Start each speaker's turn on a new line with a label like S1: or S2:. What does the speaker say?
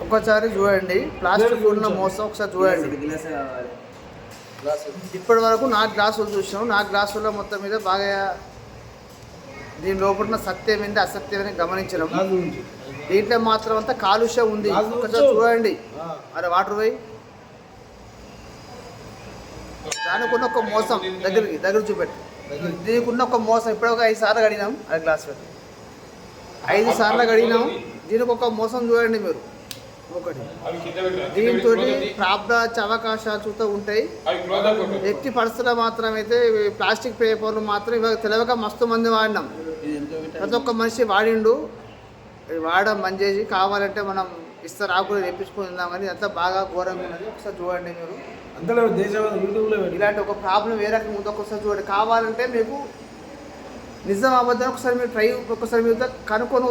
S1: ఒకసారి చూడండి, ప్లాస్టిక్ ఉన్న మోసం ఒకసారి చూడండి. ఇప్పటి వరకు 4 గ్లాసులు చూసినాం. 4 గ్లాసుల్లో మొత్తం మీద బాగా దీని లోపల సత్యం ఏంటి అసత్యం అని గమనించడం. దీంట్లో మాత్రం అంతా కాలుష్యం ఉంది. ఒకసారి చూడండి. అరే వాటర్ పోయి దానికి ఉన్న ఒక మోసం దగ్గర చూపెట్టు. దీనికి ఉన్న ఒక మోసం ఇప్పుడు ఒక 5 సార్లు కడిగినాం. అది గ్లాస్ పెట్టి 5 సార్లు కడిగినాం. దీనికి ఒక మోసం చూడండి మీరు. ఒకటి దీంతో ప్రాబ్లమ్స్ అవకాశాలు చూస్తూ ఉంటాయి. ఎట్టి పరిస్థితుల్లో మాత్రం అయితే ప్లాస్టిక్ పేపర్లు మాత్రం ఇవాళ తెలియక మస్తు మంది వాడినాం. ప్రతి ఒక్క మనిషి వాడిండు. వాడడం బంద్ చేసి కావాలంటే మనం ఇస్తారు ఆకులు తెప్పించుకుందాం. కానీ అంతా బాగా ఘోరంగా ఉన్నది. ఒకసారి చూడండి మీరు. ఇలాంటి ఒక ప్రాబ్లం ఏ రకంగా ఉందో ఒకసారి చూడండి. కావాలంటే మీకు నిజం అబద్ధం ఒకసారి మీరు ఒకసారి మీరు కనుక్కొని